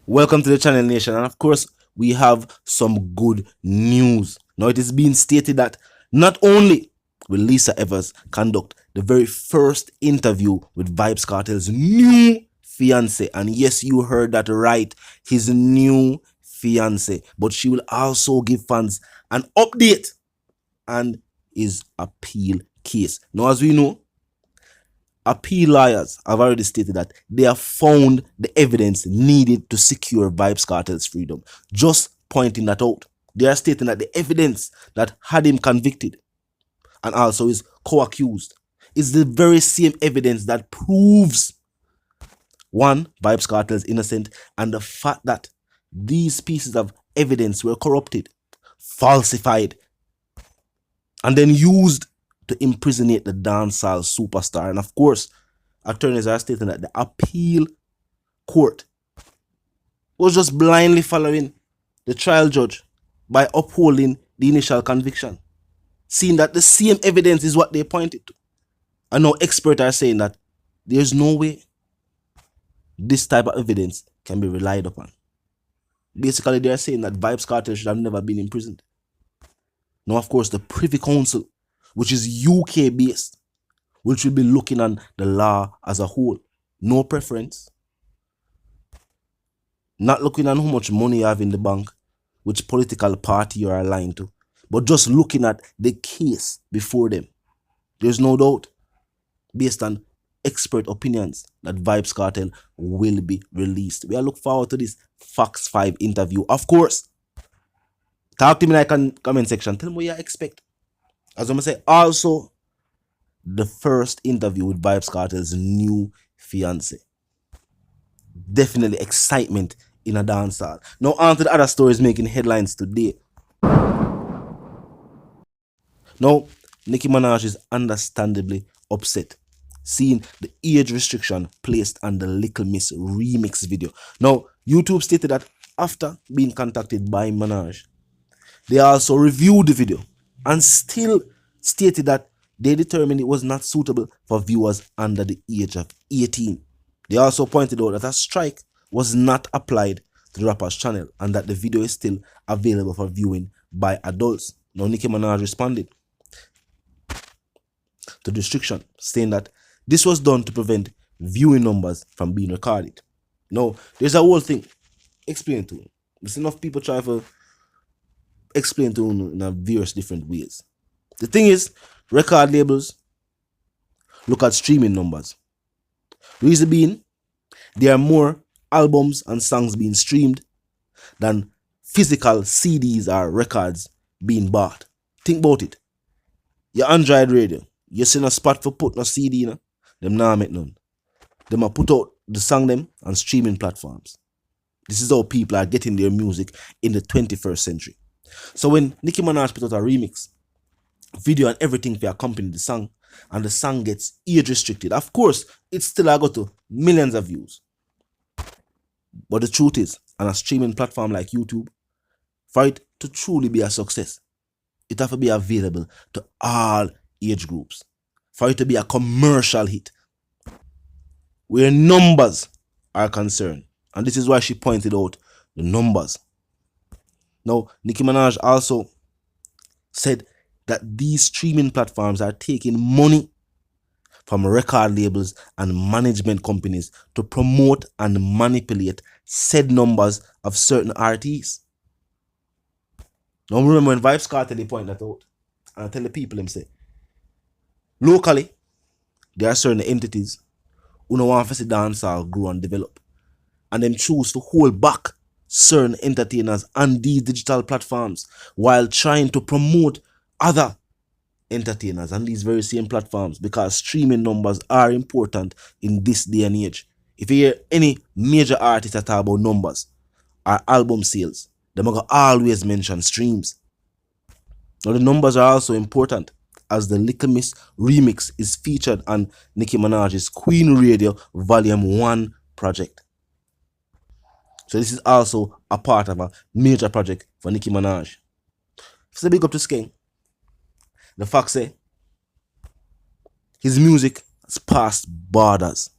Welcome to the channel, Nation, and of course we have some good news. Now it is being stated that not only will Lisa Evers conduct the very first interview with Vybz Kartel's new fiance, and yes, you heard that right, his new fiance, but she will also give fans an update and his appeal case. Now, as we know, appeal lawyers have already stated that they have found the evidence needed to secure Vybz Kartel's freedom. Just pointing that out. They are stating that the evidence that had him convicted and also is co-accused is the very same evidence that proves one, Vybz Kartel's innocent, and the fact that these pieces of evidence were corrupted, falsified, and then used to imprisonate the dancehall superstar. And of course, attorneys are stating that the appeal court was just blindly following the trial judge by upholding the initial conviction, seeing that the same evidence is what they pointed to. And now experts are saying that there's no way this type of evidence can be relied upon. Basically, they are saying that Vybz Kartel should have never been imprisoned. Now, of course, the Privy Council, which is UK based, which will be looking on the law as a whole. No preference. Not looking on how much money you have in the bank, which political party you are aligned to, but just looking at the case before them. There's no doubt, based on expert opinions, that Vybz Kartel will be released. We are looking forward to this Fox 5 interview. Of course, talk to me in the comment section. Tell me what you expect. As I'm going to say, also, the first interview with Vybz Kartel's new fiance. Definitely excitement in a dancehall. Now on to the other stories making headlines today. Now, Nicki Minaj is understandably upset seeing the age restriction placed on the Little Miss remix video. Now, YouTube stated that after being contacted by Minaj, they also reviewed the video and still stated that they determined it was not suitable for viewers under the age of 18. They also pointed out that a strike was not applied to the rapper's channel and that the video is still available for viewing by adults. Now, Nicki Minaj responded to the restriction, saying that this was done to prevent viewing numbers from being recorded. Now, there's a whole thing. Explain to him. There's enough people try to explain to him in various different ways. The thing is, record labels look at streaming numbers. Reason being, there are more albums and songs being streamed than physical CDs or records being bought. Think about it. Your Android radio, you see a spot for putting a CD in, them now make none. Them a put out the song them on streaming platforms. This is how people are getting their music in the 21st century. So when Nicki Minaj put out a remix video and everything to accompany the song, and the song gets age restricted, of course, it's still got to millions of views. But the truth is, on a streaming platform like YouTube, for it to truly be a success, it has to be available to all age groups. For it to be a commercial hit, where numbers are concerned. And this is why she pointed out the numbers. Now, Nicki Minaj also said that these streaming platforms are taking money from record labels and management companies to promote and manipulate said numbers of certain artists. Now remember when Vybz Kartel pointed that out, and I tell the people them say, locally, there are certain entities who don't want to see dancehall grow and develop, and them choose to hold back certain entertainers on these digital platforms while trying to promote other entertainers on these very same platforms, because streaming numbers are important in this day and age. If you hear any major artist that talk about numbers or album sales, they're going to always mention streams. Now the numbers are also important, as the Little Miss remix is featured on Nicki Minaj's Queen Radio Volume 1 project. So this is also a part of a major project for Nicki Minaj. So big up to Skeng. The fact say his music has passed borders.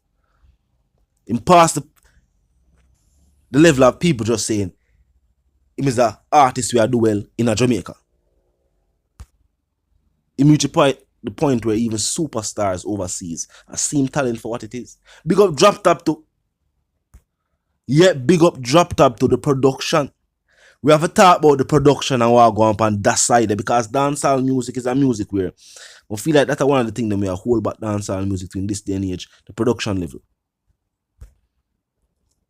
In past The level of people just saying, him is an artist we are do well in a Jamaica. Him reach the point where even superstars overseas are seeing talent for what it is. Big up Drop Top to, big up Drop Top to the production. We have to talk about the production and what go on that side because dancehall music is a music where I feel like that's one of the things that we are hold back dancehall music in this day and age, the production level.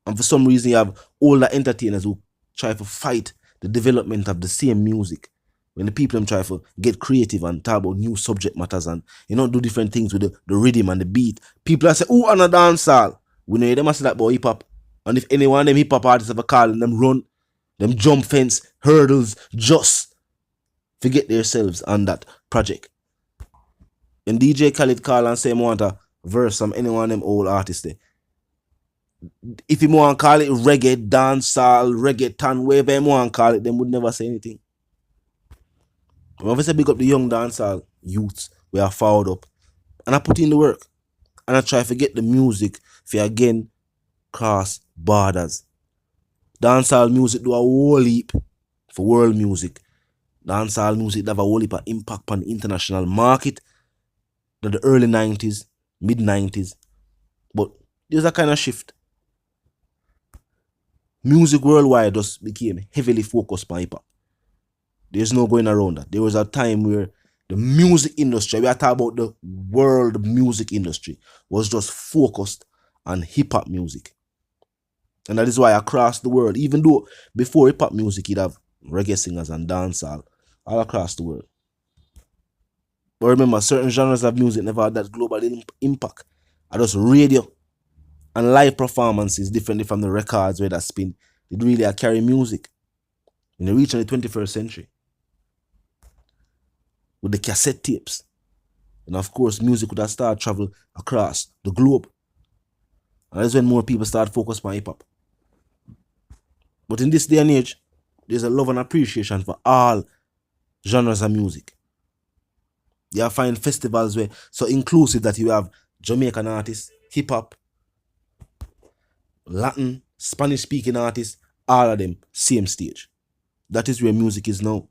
And for some reason you have older entertainers who try to fight the development of the same music. When the people try to get creative and talk about new subject matters and do different things with the rhythm and the beat, people are say, oh, on a dancehall. We know them say that about hip hop. And if anyone of them hip hop artists ever call them run, them jump fence, hurdles, just forget themselves on that project. When DJ Khaled call and say, I want a verse from any one of them old artists there. If you want to call it reggae, dancehall, reggaeton, whatever you want to call it, them would never say anything. I'm obviously big up the young dancehall youths we are forward up. And I put in the work. And I try to get the music for again cross borders. Dancehall music do a whole heap for world music. Dancehall music have a whole heap of impact on the international market. The early 90s, mid 90s. But there's a kind of shift. Music worldwide just became heavily focused on hip hop. There's no going around that. There was a time where the music industry, we are talking about the world music industry, was just focused on hip hop music. And that is why across the world, even though before hip hop music, you'd have reggae singers and dancehall all across the world. But remember, certain genres of music never had that global impact. And just radio and live performances differently from the records where that spin. It really carry music. When they reach in the 21st century. With the cassette tapes. And of course, music would have started travel across the globe. And that's when more people start focusing on hip hop. But in this day and age, there's a love and appreciation for all genres of music. You find festivals where so inclusive that you have Jamaican artists, hip hop, Latin, Spanish speaking artists, all of them same stage. That is where music is now.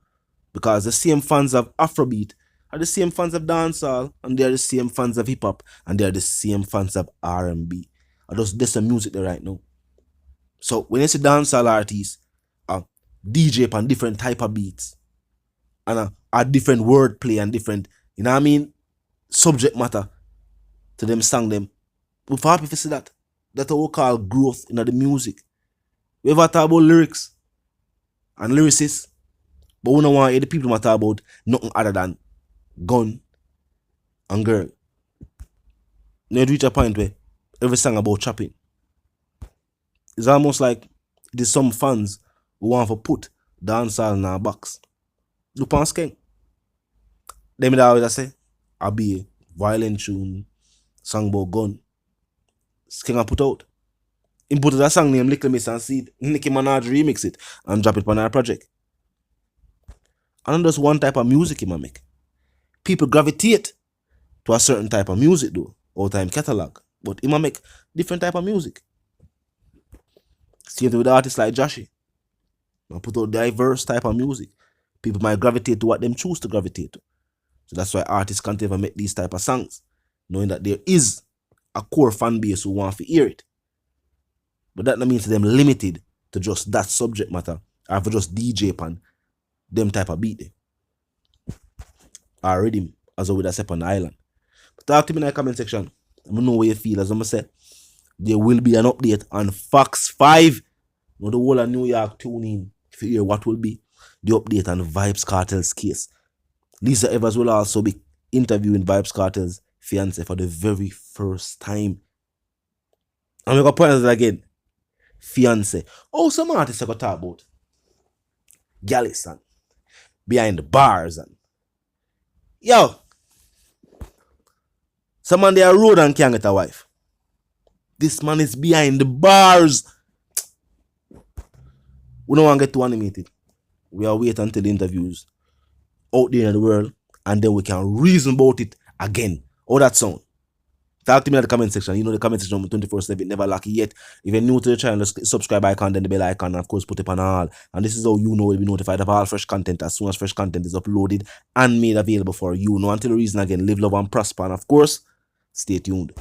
Because the same fans of Afrobeat are the same fans of dancehall, and they are the same fans of hip hop, and they are the same fans of R&B. Or just there's some music there right now. So when you see dancehall artists, DJ on different type of beats, and a different wordplay and different, subject matter to them song them. We're happy to see that. That's what we call growth in the music. We ever talk about lyrics and lyricists, but we don't want to hear the people talk about nothing other than gun and girl. Now it reach a point where every song about chopping. It's almost like there's some fans who want to put dancehall in our box. Look on skeng. Them that always say, I'll be a violent tune, song about gun. Skeng I put out. He put a song named Little Miss and see Nicki Minaj remix it and drop it on our project. And that's one type of music he might make. People gravitate to a certain type of music though, all time catalog. But he might make different type of music. Same thing with artists like Joshy. I put out diverse type of music. People might gravitate to what them choose to gravitate to. So that's why artists can't ever make these type of songs, knowing that there is a core fan base who want to hear it. But that means them limited to just that subject matter, or for just DJ pan them type of beat there. Or rhythm, as I would have said on the island. But talk to me in the comment section. I don't know what you feel. As I'm say, there will be an update on Fox 5. Now the whole of New York tune in to hear what will be the update on Vybz Kartel's case. Lisa Evers will also be interviewing Vybz Kartel's fiance for the very first time. I'm going to point out again. Fiance. Oh, some artists are going to talk about Gallus and behind the bars and yo, some man they are road and can't get a wife. This man is behind the bars. We don't want to get too animated. We are waiting until the interviews out there in the world, and then we can reason about it again. Oh, that sound. Talk to me in the comment section. You know the comment section 24/7, never lucky yet. If you're new to the channel, just subscribe icon, then the bell icon, and of course put it on all. And this is how you know will be notified of all fresh content as soon as fresh content is uploaded and made available for you. Now until the reason again, live, love, and prosper. And of course, stay tuned.